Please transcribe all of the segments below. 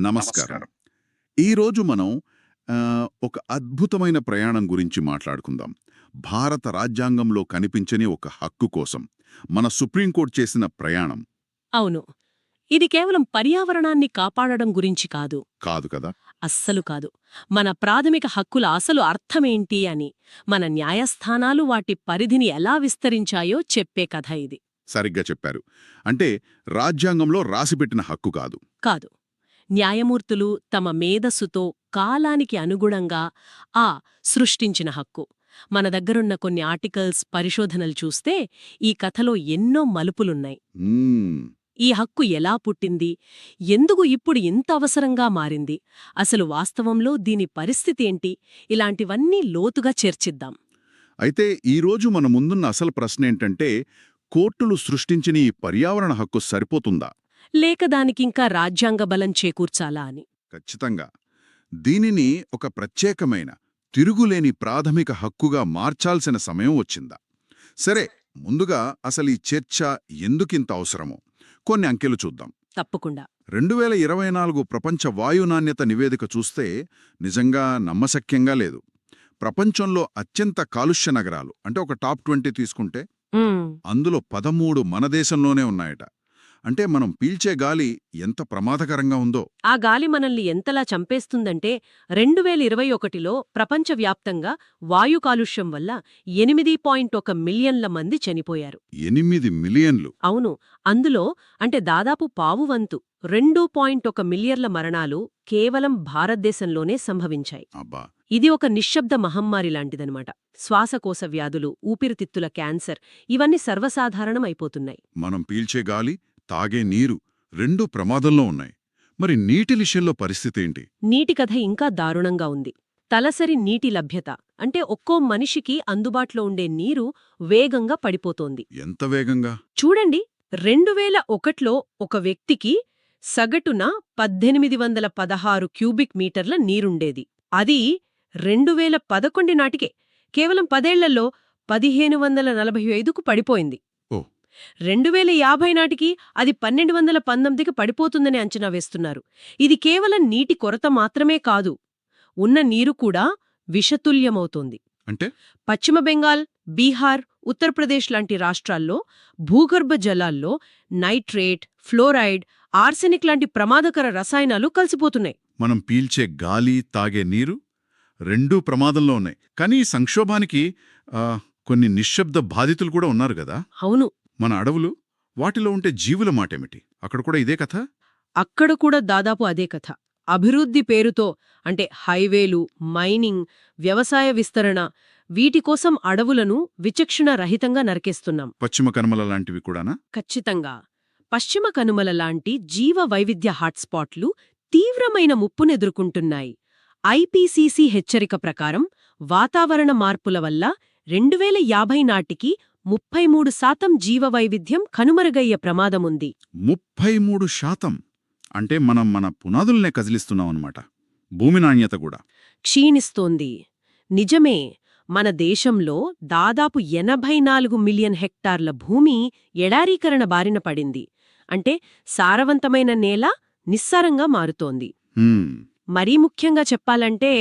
నమస్కారం. ఈరోజు మనం ఒక అద్భుతమైన ప్రయాణం గురించి మాట్లాడుకుందాం. భారత రాజ్యాంగంలో కనిపించని ఒక హక్కు కోసం మన సుప్రీంకోర్టు చేసిన ప్రయాణం. అవును. ఇది కేవలం పర్యావరణాన్ని కాపాడడం గురించి కాదు. కాదు కదా? అస్సలు కాదు. మన ప్రాథమిక హక్కుల అసలు అర్థమేంటి అని, మన న్యాయస్థానాలు వాటి పరిధిని ఎలా విస్తరించాయో చెప్పే కథ ఇది. సరిగ్గా చెప్పారు. అంటే రాజ్యాంగంలో రాసిపెట్టిన హక్కు కాదు. కాదు. న్యాయమూర్తులు తమ మేధస్సుతో కాలానికి అనుగుణంగా సృష్టించిన హక్కు. మన దగ్గరున్న కొన్ని ఆర్టికల్స్, పరిశోధనలు చూస్తే ఈ కథలో ఎన్నో మలుపులున్నాయి. మ్మ్. ఈ హక్కు ఎలా పుట్టింది, ఎందుకు ఇప్పుడు ఇంత అవసరంగా మారింది, అసలు వాస్తవంలో దీని పరిస్థితి ఏంటి, ఇలాంటివన్నీ లోతుగా చర్చిద్దాం. అయితే ఈరోజు మన ముందున్న అసలు ప్రశ్న ఏంటంటే, కోర్టులు సృష్టించిన ఈ పర్యావరణ హక్కు సరిపోతుందా? లేక దానికింకా రాజ్యాంగ బలం చేకూర్చాలా అని. ఖచ్చితంగా. దీనిని ఒక ప్రత్యేకమైన, తిరుగులేని ప్రాథమిక హక్కుగా మార్చాల్సిన సమయం వచ్చిందా? సరే, ముందుగా అసలు ఈ చర్చ ఎందుకింత అవసరమో కొన్ని అంకెలు చూద్దాం. తప్పకుండా. 2024 ప్రపంచ వాయు నాణ్యత నివేదిక చూస్తే నిజంగా నమ్మశక్యంగా లేదు. ప్రపంచంలో అత్యంత కాలుష్య నగరాలు అంటే ఒక టాప్ 20 తీసుకుంటే అందులో 13 మన దేశంలోనే ఉన్నాయట. అంటే మనం పీల్చే గాలి ఎంత ప్రమాదకరంగా ఉందో. ఆ గాలి మనల్ని ఎంతలా చంపేస్తుందంటే 2021లో ప్రపంచవ్యాప్తంగా వాయు కాలుష్యం వల్ల 8.1 మిలియన్ల మంది చనిపోయారు. 8 మిలియన్లు. అవును. అందులో అంటే దాదాపు పావువంతు 2.1 మిలియన్ల మరణాలు కేవలం భారతదేశంలోనే సంభవించాయి. అబ్బా. ఇది ఒక నిశ్శబ్ద మహమ్మారి లాంటిదనమాట. శ్వాసకోశ వ్యాధులు, ఊపిరితిత్తుల క్యాన్సర్ ఇవన్నీ సర్వసాధారణం అయిపోతున్నాయి. మనం పీల్చే గాలి, తాగే నీరు రెండూ ప్రమాదంలో ఉన్నాయి. మరి నీటి విషయంలో పరిస్థితేంటి? నీటి కథ ఇంకా దారుణంగా ఉంది. తలసరి నీటి లభ్యత అంటే ఒక్కో మనిషికి అందుబాటులో ఉండే నీరు వేగంగా పడిపోతోంది. ఎంత వేగంగా? చూడండి, 2001లో ఒక వ్యక్తికి సగటున 1816 క్యూబిక్ మీటర్ల నీరుండేది. అది 2011 నాటికే కేవలం 10 ఏళ్లలో 1545కు పడిపోయింది. ఓ. 2050 నాటికి అది 1219కి పడిపోతుందని అంచనా వేస్తున్నారు. ఇది కేవలం నీటి కొరత మాత్రమే కాదు, ఉన్న నీరు కూడా విషతుల్యమవుతోంది. అంటే పశ్చిమ బెంగాల్, బీహార్, ఉత్తరప్రదేశ్ లాంటి రాష్ట్రాల్లో భూగర్భ జలాల్లో నైట్రేట్, ఫ్లోరైడ్, ఆర్సెనిక్ లాంటి ప్రమాదకర రసాయనాలు కలిసిపోతున్నాయి. మనం పీల్చే గాలి, తాగే నీరు రెండూ ప్రమాదంలో ఉన్నాయి. కానీ ఈ సంక్షోభానికి కొన్ని నిశ్శబ్ద బాధితులు కూడా ఉన్నారు కదా? అవును. మన అడవులు, వాటిలో ఉంటే జీవుల మాటేమిటి? అక్కడ కూడా ఇదే కథ? అక్కడ కూడా దాదాపు అదే కథ. అభివృద్ధి పేరుతో అంటే హైవేలు, మైనింగ్, వ్యవసాయ విస్తరణ, వీటి కోసం అడవులను విచక్షణ రహితంగా నరికేస్తున్నాం. పశ్చిమ కనుమల లాంటివి కూడానా? ఖచ్చితంగా. పశ్చిమ కనుమల లాంటి జీవ వైవిధ్య హాట్స్పాట్లు తీవ్రమైన ముప్పునెదుర్కొంటున్నాయి. ఐపీసీసీ హెచ్చరిక ప్రకారం వాతావరణ మార్పుల వల్ల 2050 నాటికి 33% జీవవైవిధ్యం కనుమరుగయ్యే ప్రమాదముంది. 33%? అంటే మనం మన పునాదుల్నే కదిలిస్తున్నామన్నమాట. భూమి నాణ్యత కూడా క్షీణిస్తోంది. నిజమే. మన దేశంలో దాదాపు 84 మిలియన్ హెక్టార్ల భూమి ఎడారీకరణ బారిన పడింది. అంటే సారవంతమైన నేల నిస్సారంగా మారుతోంది. మరీ ముఖ్యంగా చెప్పాలంటే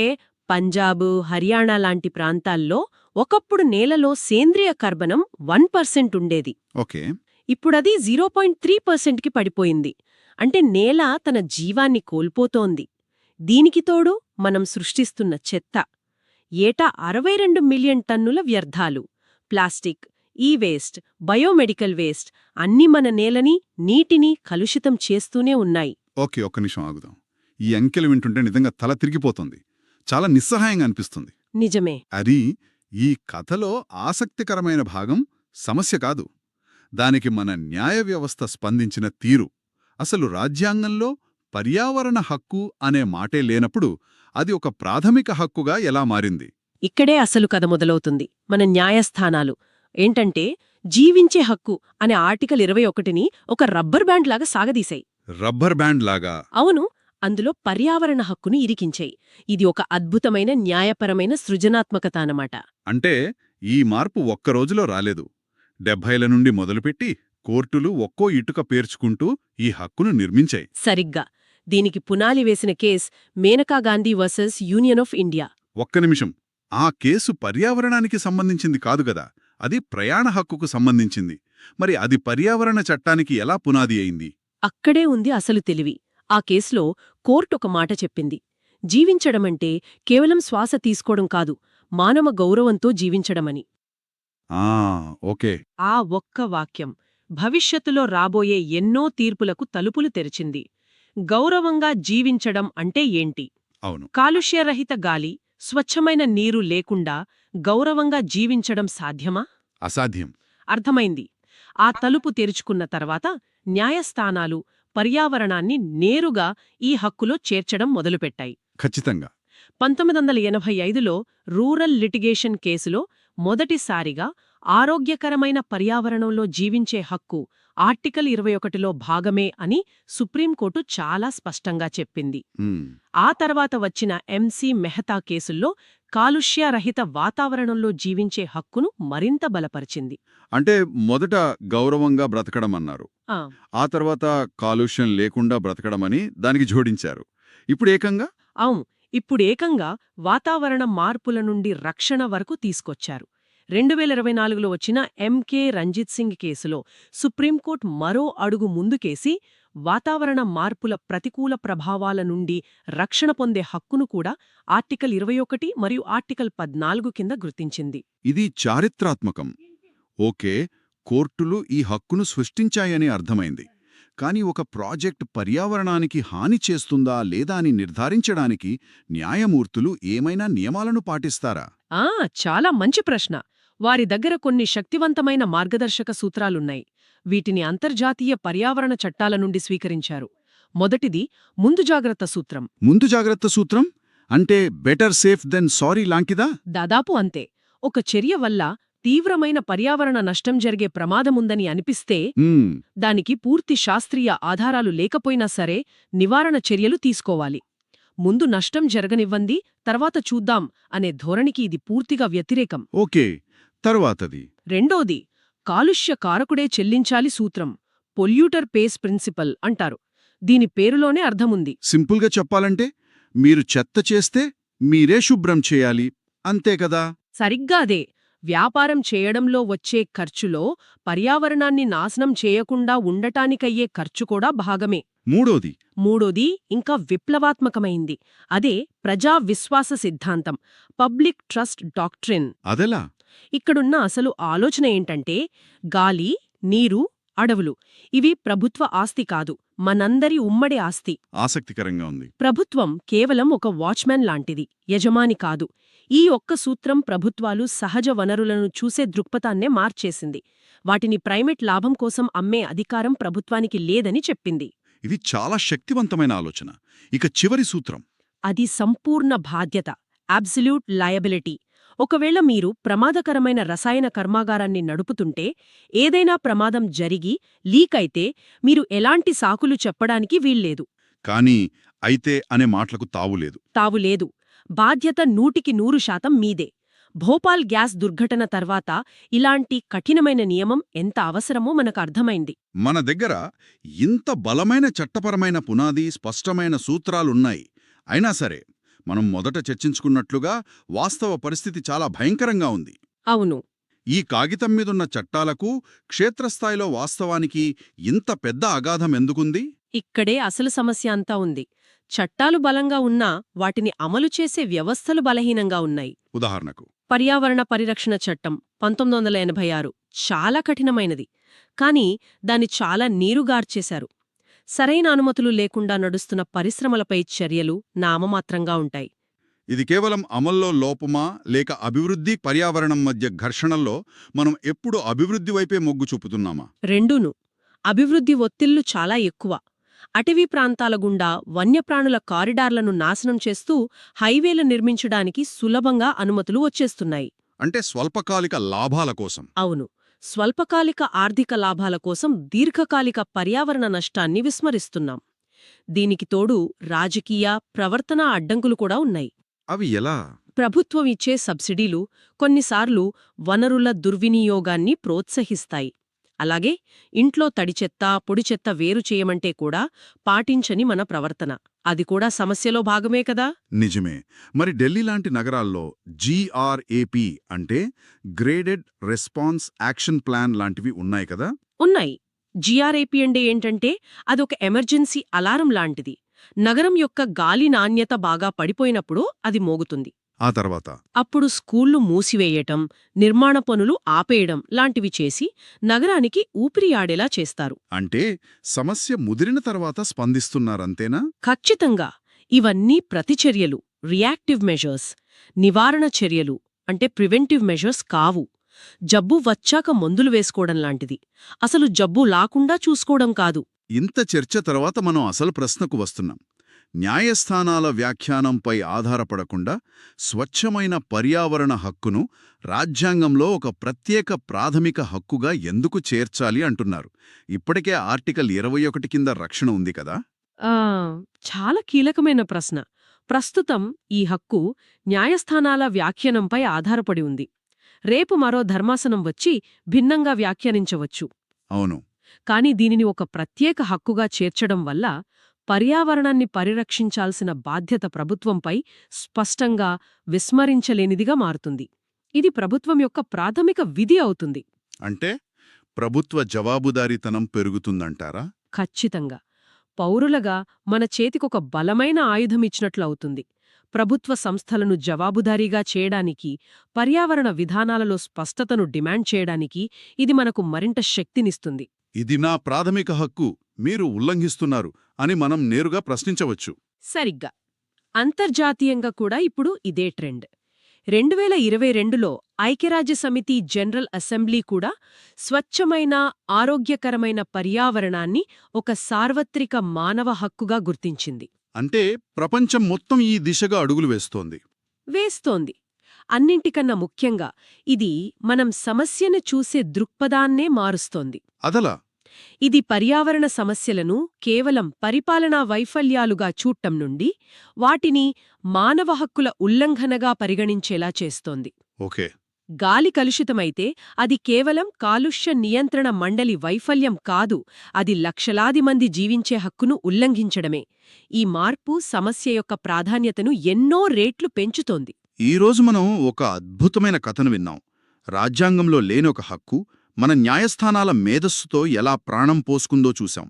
పంజాబ్, హర్యానా లాంటి ప్రాంతాల్లో ఒకప్పుడు నేలలో సేంద్రియ కర్బనం 1% ఉండేది. ఓకే. ఇప్పుడది 0.3%కి పడిపోయింది. అంటే నేల తన జీవాన్ని కోల్పోతోంది. దీనికి తోడు మనం సృష్టిస్తున్న చెత్త. ఏటా 62 మిలియన్ టన్నుల వ్యర్థాలు, ప్లాస్టిక్, ఈ-వేస్ట్, బయోమెడికల్ వేస్ట్ అన్నీ మన నేలని, నీటిని కలుషితం చేస్తూనే ఉన్నాయి. ఓకే, ఒక్క నిమిషం ఆగుదాం. ఈ అంకెలు వింటుంటే నిజంగా తల తిరిగిపోతుంది. చాలా నిస్సహాయంగా అనిపిస్తుంది. నిజమే. అది ఈ కథలో ఆసక్తికరమైన భాగం సమస్య కాదు, దానికి మన న్యాయ వ్యవస్థ స్పందించిన తీరు. అసలు రాజ్యాంగంలో పర్యావరణ హక్కు అనే మాటే లేనప్పుడు అది ఒక ప్రాథమిక హక్కుగా ఎలా మారింది? ఇక్కడే అసలు కథ మొదలవుతుంది. మన న్యాయస్థానాలు ఏంటంటే జీవించే హక్కు అనే ఆర్టికల్ 21ని ఒక రబ్బర్ బ్యాండ్ లాగా సాగదీశాయి. రబ్బర్ బ్యాండ్ లాగా? అవును. అందులో పర్యావరణ హక్కుని ఇరికించాయి. ఇది ఒక అద్భుతమైన న్యాయపరమైన సృజనాత్మకత అన్నమాట. అంటే ఈ మార్పు ఒక్క రోజులో రాలేదు. 70ల నుండి మొదలుపెట్టి కోర్టులు ఒక్కో ఇటుక పేర్చుకుంటూ ఈ హక్కును నిర్మించాయి. సరిగ్గా. దీనికి పునాలి వేసిన case Maneka Gandhi versus Union of India. ఒక్క నిమిషం. ఆ కేసు పర్యావరణానికి సంబంధించింది కాదు గదా, అది ప్రయాణ హక్కుకు సంబంధించింది. మరి అది పర్యావరణ చట్టానికి ఎలా పునాది అయింది? అక్కడే ఉంది అసలు తెలివి. ఆ కేసులో కోర్టు ఒక మాట చెప్పింది. జీవించడమంటే కేవలం శ్వాస తీసుకోవడం కాదు, మానవ గౌరవంతో జీవించడమని. ఓకే. ఆ ఒక్క వాక్యం భవిష్యత్తులో రాబోయే ఎన్నో తీర్పులకు తలుపులు తెరిచింది. గౌరవంగా జీవించడం అంటే ఏంటి? అవును. కాలుష్యరహిత గాలి, స్వచ్ఛమైన నీరు లేకుండా గౌరవంగా జీవించడం సాధ్యమా? అసాధ్యం. అర్థమైంది. ఆ తలుపు తెరుచుకున్న తర్వాత న్యాయస్థానాలు పర్యావరణాన్ని నేరుగా ఈ హక్కులో చేర్చడం మొదలుపెట్టాయి. ఖచ్చితంగా. 1985లో రూరల్ లిటిగేషన్ కేసులో మొదటిసారిగా ఆరోగ్యకరమైన పర్యావరణంలో జీవించే హక్కు ఆర్టికల్ 21లో భాగమే అని సుప్రీంకోర్టు చాలా స్పష్టంగా చెప్పింది. ఆ తర్వాత వచ్చిన ఎంసీ మెహతా కేసుల్లో కాలుష్యరహిత వాతావరణంలో జీవించే హక్కును మరింత బలపరిచింది. అంటే మొదట గౌరవంగా బ్రతకడమన్నారు, ఆ ఆ తర్వాత కాలుష్యం లేకుండా బ్రతకడమని దానికి జోడించారు. ఇప్పుడేకంగా అవును, ఇప్పుడేకంగా వాతావరణ మార్పుల నుండి రక్షణ వరకు తీసుకొచ్చారు. 2024లో వచ్చిన ఎంకే రంజిత్ సింగ్ కేసులో సుప్రీంకోర్టు మరో అడుగు ముందుకేసి వాతావరణ మార్పుల ప్రతికూల ప్రభావాల నుండి రక్షణ పొందే హక్కును కూడా ఆర్టికల్ 21 మరియు ఆర్టికల్ 14 కింద గుర్తించింది. ఇది చారిత్రాత్మకం. ఓకే, కోర్టులు ఈ హక్కును సృష్టించాయని అర్థమైంది. కానీ ఒక ప్రాజెక్ట్ పర్యావరణానికి హాని చేస్తుందా లేదా అని నిర్ధారించడానికి న్యాయమూర్తులు ఏమైనా నియమాలను పాటిస్తారా? చాలా మంచి ప్రశ్న. వారి దగ్గర కొన్ని శక్తివంతమైన మార్గదర్శక సూత్రాలున్నాయి. వీటిని అంతర్జాతీయ పర్యావరణ చట్టాల నుండి స్వీకరించారు. మొదటిది ముందు జాగ్రత్త సూత్రం. ముందు జాగ్రత్త సూత్రం అంటే బెటర్ సేఫ్ దెన్ సారీ లాంటిదా? దాదాపు అంతే. ఒక చర్య వల్ల తీవ్రమైన పర్యావరణ నష్టం జరిగే ప్రమాదముందని అనిపిస్తే దానికి పూర్తి శాస్త్రీయ ఆధారాలు లేకపోయినా సరే నివారణ చర్యలు తీసుకోవాలి. ముందు నష్టం జరగనివ్వండి, తర్వాత చూద్దాం అనే ధోరణికి ఇది పూర్తిగా వ్యతిరేకం. ఓకే, తర్వాతది రెండోది కాలుష్య కారకుడే చెల్లించాలి సూత్రం. పొల్యూటర్ పేస్ ప్రిన్సిపల్ అంటారు. దీని పేరులోనే అర్థముంది. సింపుల్గా చెప్పాలంటే మీరు చెత్త చేస్తే మీరే శుభ్రం చేయాలి, అంతే కదా? సరిగ్గా అదే. వ్యాపారం చేయడంలో వచ్చే ఖర్చులో పర్యావరణాన్ని నాశనం చేయకుండా ఉండటానికయ్యే ఖర్చు కూడా భాగమే. మూడోది ఇంకా విప్లవాత్మకమైంది. అదే ప్రజా విశ్వాస సిద్ధాంతం, పబ్లిక్ ట్రస్ట్ డాక్ట్రిన్. అదెలా? ఇక్కడున్న అసలు ఆలోచన ఏంటంటే గాలి, నీరు, అడవులు ఇవి ప్రభుత్వ ఆస్తి కాదు, మనందరి ఉమ్మడి ఆస్తి. ఆసక్తికరంగా ఉంది. ప్రభుత్వం కేవలం ఒక వాచ్మెన్ లాంటిది, యజమాని కాదు. ఈ ఒక్క సూత్రం ప్రభుత్వాలు సహజ వనరులను చూసే దృక్పథాన్నే మార్చేసింది. వాటిని ప్రైవేట్ లాభం కోసం అమ్మే అధికారం ప్రభుత్వానికి లేదని చెప్పింది. ఇది చాలా శక్తివంతమైన ఆలోచన. ఇక చివరి సూత్రం, అది సంపూర్ణ బాధ్యత, అబ్సల్యూట్ లయబిలిటీ. ఒకవేళ మీరు ప్రమాదకరమైన రసాయన కర్మాగారాన్ని నడుపుతుంటే ఏదైనా ప్రమాదం జరిగి లీక్ అయితే మీరు ఎలాంటి సాకులు చెప్పడానికి వీల్లేదు. కానీ అయితే అనే మాటలకు తావులేదు. బాధ్యత 100% మీదే. భోపాల్ గ్యాస్ దుర్ఘటన తర్వాత ఇలాంటి కఠినమైన నియమం ఎంత అవసరమో మనకు అర్థమైంది. మన దగ్గర ఇంత బలమైన చట్టపరమైన పునాది, స్పష్టమైన సూత్రాలున్నాయి. అయినా సరే మనం మొదట చర్చించుకున్నట్లుగా వాస్తవ పరిస్థితి చాలా భయంకరంగా ఉంది. అవును. ఈ కాగితం మీదున్న చట్టాలకు క్షేత్రస్థాయిలో వాస్తవానికి ఇంత పెద్ద అగాధం ఎందుకుంది? ఇక్కడే అసలు సమస్య అంతా ఉంది. చట్టాలు బలంగా ఉన్నా వాటిని అమలు చేసే వ్యవస్థలు బలహీనంగా ఉన్నాయి. ఉదాహరణకు పర్యావరణ పరిరక్షణ చట్టం 1986 చాలా కఠినమైనది, కానీ దాన్ని చాలా నీరుగార్చేశారు. సరైన అనుమతులు లేకుండా నడుస్తున్న పరిశ్రమలపై చర్యలు నామమాత్రంగా ఉంటాయి. ఇది కేవలం అమల్లో లోపమా లేక అభివృద్ధి, పర్యావరణం మధ్య ఘర్షణల్లో మనం ఎప్పుడు అభివృద్ధి వైపే మొగ్గు చూపుతున్నామా? రెండూను. అభివృద్ధి ఒత్తిళ్లు చాలా ఎక్కువ. అటవీ ప్రాంతాల గుండా వన్యప్రాణుల కారిడార్లను నాశనం చేస్తూ హైవేలు నిర్మించడానికి సులభంగా అనుమతులు వచ్చేస్తున్నాయి. అంటే స్వల్పకాలిక లాభాల కోసం. అవును. స్వల్పకాలిక ఆర్థిక లాభాల కోసం దీర్ఘకాలిక పర్యావరణ నష్టాన్ని విస్మరిస్తున్నాం. దీనికి తోడు రాజకీయ, ప్రవర్తనా అడ్డంకులు కూడా ఉన్నాయి. అవి ఎలా? ప్రభుత్వం ఇచ్చే సబ్సిడీలు కొన్నిసార్లు వనరుల దుర్వినియోగాన్ని ప్రోత్సహిస్తాయి. అలాగే ఇంట్లో తడి చెత్త, పొడి చెత్త వేరు చేయమంటే కూడా పాటించని మన ప్రవర్తన. అది కూడా సమస్యలో భాగమే కదా? నిజమే. మరి ఢిల్లీ లాంటి నగరాల్లో GRAP అంటే గ్రేడెడ్ రెస్పాన్స్ యాక్షన్ ప్లాన్ లాంటివి ఉన్నాయి కదా? ఉన్నాయి. GRAP అంటే ఏంటంటే అదొక ఎమర్జెన్సీ అలారం లాంటిది. నగరం యొక్క గాలి నాణ్యత బాగా పడిపోయినప్పుడు అది మోగుతుంది. ఆ తర్వాత అప్పుడు స్కూళ్లు మూసివేయటం, నిర్మాణ పనులు ఆపేయడం లాంటివి చేసి నగరానికి ఊపిరి ఆడేలా చేస్తారు. అంటే సమస్య ముదిరిన తర్వాత స్పందిస్తున్నారంతేనా? ఖచ్చితంగా. ఇవన్నీ ప్రతిచర్యలు, రియాక్టివ్ మెజర్స్. నివారణ చర్యలు అంటే ప్రివెంటివ్ మెజర్స్ కావు. జబ్బు వచ్చాక మందులు వేసుకోవడం లాంటిది. అసలు జబ్బు లాకుండా చూసుకోవడం కాదు. ఇంత చర్చ తర్వాత మనం అసలు ప్రశ్నకు వస్తున్నాం. న్యాయస్థానాల వ్యాఖ్యానంపై ఆధారపడకుండా స్వచ్ఛమైన పర్యావరణ హక్కును రాజ్యాంగంలో ఒక ప్రత్యేక ప్రాథమిక హక్కుగా ఎందుకు చేర్చాలి అంటున్నారు. ఇప్పటికే ఆర్టికల్ 21 కింద రక్షణ ఉంది కదా? చాలా కీలకమైన ప్రశ్న. ప్రస్తుతం ఈ హక్కు న్యాయస్థానాల వ్యాఖ్యానంపై ఆధారపడి ఉంది. రేపు మరో ధర్మాసనం వచ్చి భిన్నంగా వ్యాఖ్యానించవచ్చు. అవును. కాని దీనిని ఒక ప్రత్యేక హక్కుగా చేర్చడం వల్ల పర్యావరణాన్ని పరిరక్షించాల్సిన బాధ్యత ప్రభుత్వంపై స్పష్టంగా విస్మరించలేనిదిగా మారుతుంది. ఇది ప్రభుత్వం యొక్క ప్రాథమిక విధి అవుతుంది. అంటే ప్రభుత్వ జవాబుదారీతనం పెరుగుతుందంటారా? ఖచ్చితంగా. పౌరులుగా మన చేతికొక బలమైన ఆయుధమిచ్చినట్లు అవుతుంది. ప్రభుత్వ సంస్థలను జవాబుదారీగా చేయడానికి, పర్యావరణ విధానాలలో స్పష్టతను డిమాండ్ చేయడానికి ఇది మనకు మరింత శక్తినిస్తుంది. ఇది నా ప్రాథమిక హక్కు, మీరు ఉల్లంఘిస్తున్నారు అని మనం నేరుగా ప్రశ్నించవచ్చు. సరిగ్గా. అంతర్జాతీయంగా కూడా ఇప్పుడు ఇదే ట్రెండ్. 2022లో ఐక్యరాజ్యసమితి జనరల్ అసెంబ్లీ కూడా స్వచ్ఛమైన, ఆరోగ్యకరమైన పర్యావరణాన్ని ఒక సార్వత్రిక మానవ హక్కుగా గుర్తించింది. అంటే ప్రపంచం మొత్తం ఈ దిశగా అడుగులు వేస్తోంది. అన్నింటికన్నా ముఖ్యంగా ఇది మనం సమస్యను చూసే దృక్పథాన్నే మారుస్తోంది. అదలా? ఇది పర్యావరణ సమస్యలను కేవలం పరిపాలనా వైఫల్యాలుగా చూడటం నుండి వాటిని మానవ హక్కుల ఉల్లంఘనగా పరిగణించేలా చేస్తోంది. ఓకే. గాలి కలుషితమైతే అది కేవలం కాలుష్య నియంత్రణ మండలి వైఫల్యం కాదు, అది లక్షలాది మంది జీవించే హక్కును ఉల్లంఘించడమే. ఈ మార్పు సమస్య యొక్క ప్రాధాన్యతను ఎన్నో రేట్లు పెంచుతోంది. ఈరోజు మనం ఒక అద్భుతమైన కథను విన్నాం. రాజ్యాంగంలో లేని ఒక హక్కు మన న్యాయస్థానాల మేధస్సుతో ఎలా ప్రాణం పోసుకుందో చూశాం.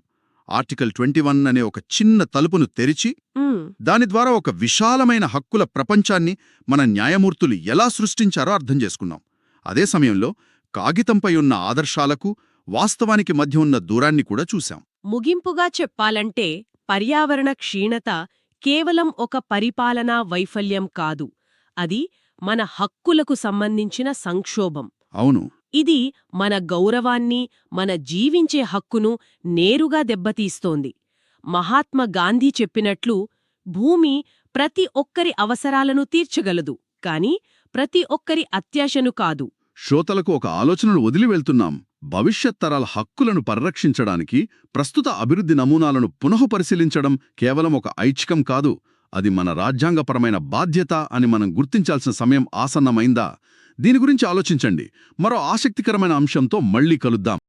ఆర్టికల్ 21 అనే ఒక చిన్న తలుపును తెరిచి దాని ద్వారా ఒక విశాలమైన హక్కుల ప్రపంచాన్ని మన న్యాయమూర్తులు ఎలా సృష్టించారో అర్థం చేసుకున్నాం. అదే సమయంలో కాగితంపై ఉన్న ఆదర్శాలకు వాస్తవానికి మధ్య ఉన్న దూరాన్ని కూడా చూశాం. ముగింపుగా చెప్పాలంటే పర్యావరణ క్షీణత కేవలం ఒక పరిపాలనా వైఫల్యం కాదు, అది మన హక్కులకు సంబంధించిన సంక్షోభం. అవును. ఇది మన గౌరవాన్ని, మన జీవించే హక్కును నేరుగా దెబ్బతీస్తోంది. మహాత్మా గాంధీ చెప్పినట్లు, భూమి ప్రతి ఒక్కరి అవసరాలను తీర్చగలదు, కాని ప్రతి ఒక్కరి అత్యాశను కాదు. శ్రోతలకు ఒక ఆలోచనను వదిలి వెళ్తున్నాం. భవిష్యత్ తరాల హక్కులను పరిరక్షించడానికి ప్రస్తుత అభివృద్ధి నమూనాలను పునఃపరిశీలించడం కేవలం ఒక ఐచ్ఛికం కాదు, అది మన రాజ్యాంగపరమైన బాధ్యత అని మనం గుర్తించాల్సిన సమయం ఆసన్నమైందా? దీని గురించి ఆలోచించండి. మరో ఆసక్తికరమైన అంశంతో మళ్ళీ కలుద్దాం.